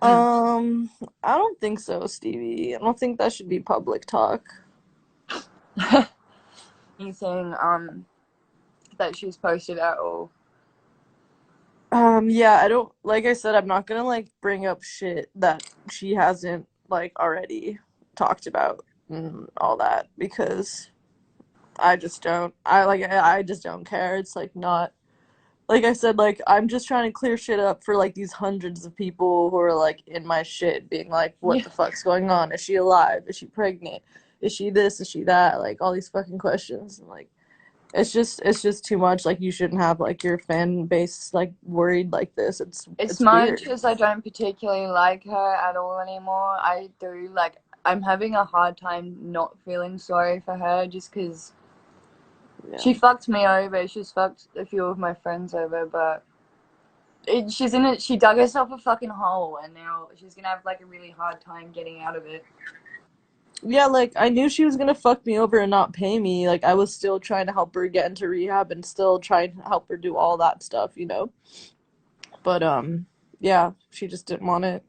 Um, I don't think so, Stevie. I don't think that should be public talk. You saying that she's posted at all? Yeah, I don't, like I said, I'm not gonna like bring up shit that she hasn't like already talked about and all that because I just don't. I just don't care. It's like not like I said, like I'm just trying to clear shit up for like these hundreds of people who are like in my shit, being like, what Yeah. the fuck's going on? Is she alive? Is she pregnant? Is she this? Is she that? Like all these fucking questions and like it's just too much. Like you shouldn't have like your fan base like worried like this. As It's much weird. as I don't particularly like her at all anymore, I do like. I'm having a hard time not feeling sorry for her just because Yeah. she fucked me over. She's fucked a few of my friends over, but she's in it. She dug herself a fucking hole, and now she's gonna have like a really hard time getting out of it. Yeah, like I knew she was gonna fuck me over and not pay me. Like I was still trying to help her get into rehab and still trying to help her do all that stuff, you know? But yeah, she just didn't want it.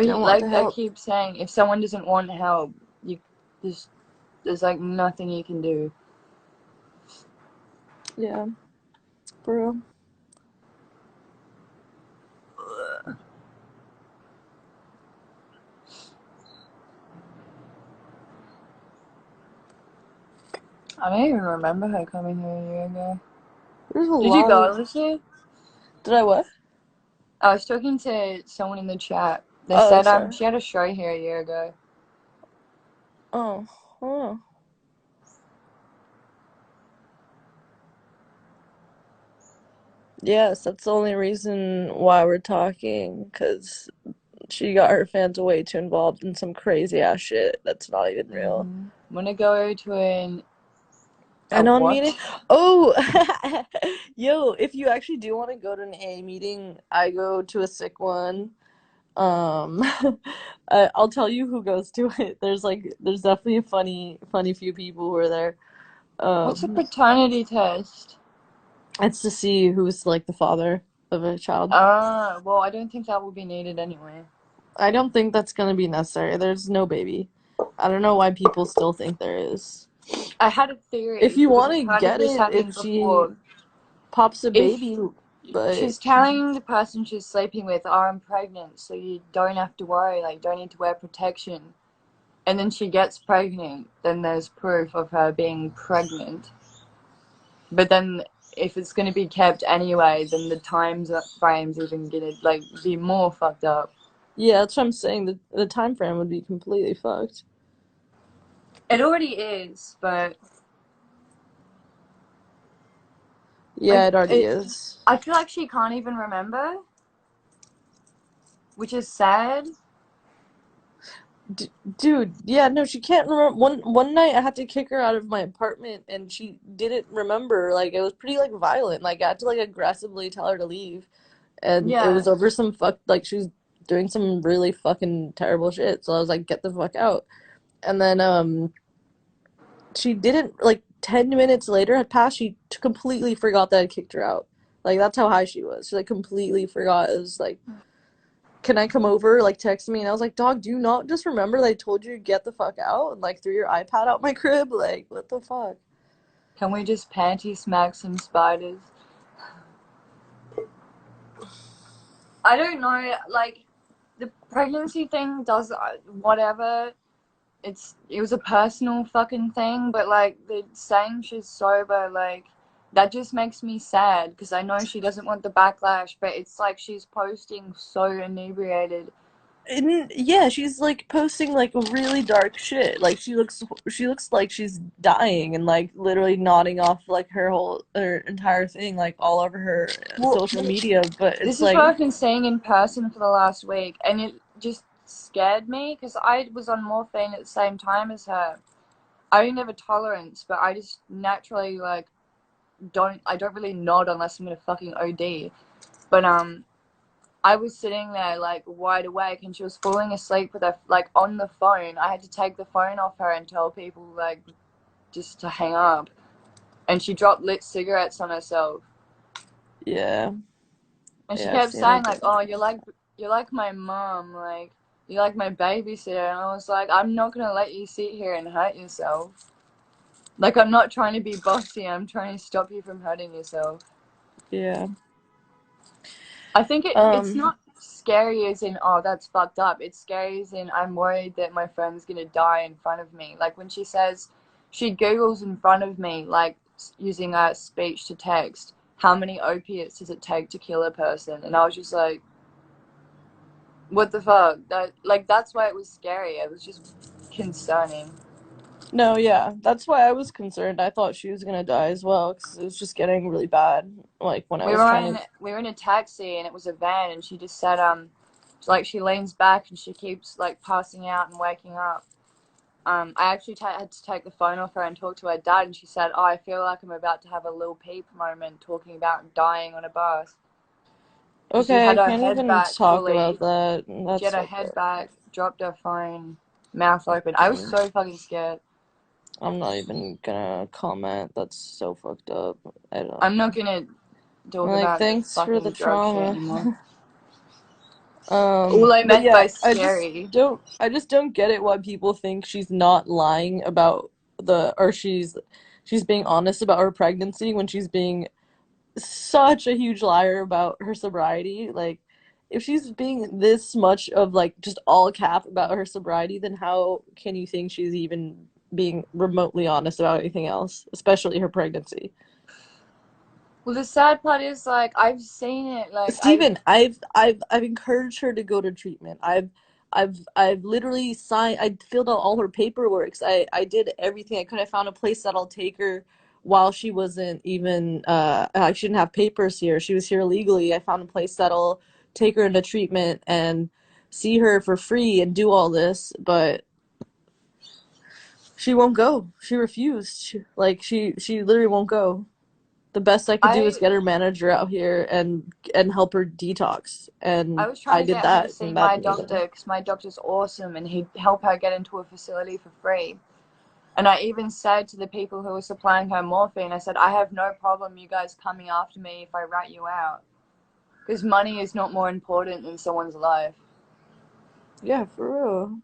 Didn't want the Like I help. keep saying, if someone doesn't want help, you there's there's like nothing you can do. Yeah, for real. I don't even remember her coming here a year ago. There's a Did you lot of go this year? Did I what? I was talking to someone in the chat. They Oh, said sorry. she had a show here a year ago. Oh, oh. Yes, that's the only reason why we're talking, because she got her fans way too involved in some crazy ass shit that's not even real. Wanna go to a And on what? meeting, oh, yo, if you actually do want to go to an AA meeting, I go to a sick one. Um, I'll tell you who goes to it. There's definitely a funny few people who are there. What's a Um, paternity test? it's to see who's like the father of a child. Well, I don't think that will be needed anyway. I don't think that's gonna be necessary. There's no baby. I don't know why people still think there is. I had a If theory you because want I've to heard of get this it, if happening she before. pops a If baby, but she's telling the person she's sleeping with, "Oh, I'm pregnant," so you don't have to worry, like, don't need to wear protection. And then she gets pregnant, then there's proof of her being pregnant. But then if it's going to be kept anyway, then the time frame's even going to, like, be more fucked up. yeah, that's what I'm saying. The time frame would be completely fucked. It already is, but, Yeah, like, it already is. I feel like she can't even remember, which is sad. Dude, yeah, no, she can't remember. One night I had to kick her out of my apartment, and she didn't remember. Like it was pretty like violent. Like I had to like aggressively tell her to leave, and it Yeah. was over some like she was doing some really fucking terrible shit. So I was like, get the fuck out. And then she didn't like 10 minutes later had passed. She completely forgot that I kicked her out. Like that's how high she was. She like completely forgot. It was like, can I come over? Like text me, and I was like, dog, do you not just remember that I told you to get the fuck out and like threw your iPad out my crib? Like, what the fuck? Can we just panty smack some spiders? I don't know, like, the pregnancy thing does whatever. It was a personal fucking thing, but like the saying she's sober, like that just makes me sad because I know she doesn't want the backlash, but it's like she's posting so inebriated. And yeah, she's like posting like really dark shit. Like she looks like she's dying and like literally nodding off like her entire thing like all over her Well, social media. But this it's is what like I've been seeing in person for the last week, and it just scared me because I was on morphine at the same time as her. I don't have a tolerance, but I just naturally like I don't really nod unless I'm gonna fucking OD. But I was sitting there like wide awake, and she was falling asleep with her like on the phone. I had to take the phone off her and tell people like just to hang up. And she dropped lit cigarettes on herself. yeah, And she yeah, I've kept seen her saying do like, that. "Oh, you're like you're like my mom, like, you're like my babysitter. And I was like, I'm not gonna let you sit here and hurt yourself. Like, I'm not trying to be bossy, I'm trying to stop you from hurting yourself. Yeah. I think it's Um, not scary as in, oh, that's fucked up. It's scary as in, I'm worried that my friend's gonna die in front of me. Like, when she says, she Googles in front of me, like, using a speech to text, how many opiates does it take to kill a person? And I was just like, what the fuck? That's why it was scary. It was just concerning. no, yeah, that's why I was concerned. I thought she was gonna die as well because it was just getting really bad. Like when I We was were trying in to. we were in a taxi and it was a van and she just said like she leans back and she keeps like passing out and waking up. I actually had to take the phone off her and talk to her dad, and she said, "Oh, I feel like I'm about to have a Lil Peep moment talking about dying on a bus." Because she Okay, I had her can't head even back talk about fully. that. She That's had her fucked head up. back, dropped her phone, mouth open. I was so fucking scared. I'm not even gonna comment. That's so fucked up. I don't. I'm not gonna talk Like, about the thanks for the fucking drug shit trauma. anymore. All I But meant by yeah, I just scary. don't I just don't get it why people think she's not lying about or she's being honest about her pregnancy when she's being such a huge liar about her sobriety. Like, if she's being this much of like just all cap about her sobriety, then how can you think she's even being remotely honest about anything else, especially her pregnancy? Well, the sad part is, like, I've seen it. Like, Steven, I've encouraged her to go to treatment. I've literally signed. I filled out all her paperwork. I did everything I could. I found a place that'll take her while she wasn't even. She didn't have papers here. She was here illegally. I found a place that'll take her into treatment and see her for free and do all this, but she won't go. She refused. She literally won't go. The best I could do is I get her manager out here and help her detox, I and was trying I to did get her to that, see and that my didn't doctor even. because my doctor's awesome and he'd help her get into a facility for free. And I even said to the people who were supplying her morphine, I said, I have no problem you guys coming after me if I rat you out. Because money is not more important than someone's life. Yeah, for real.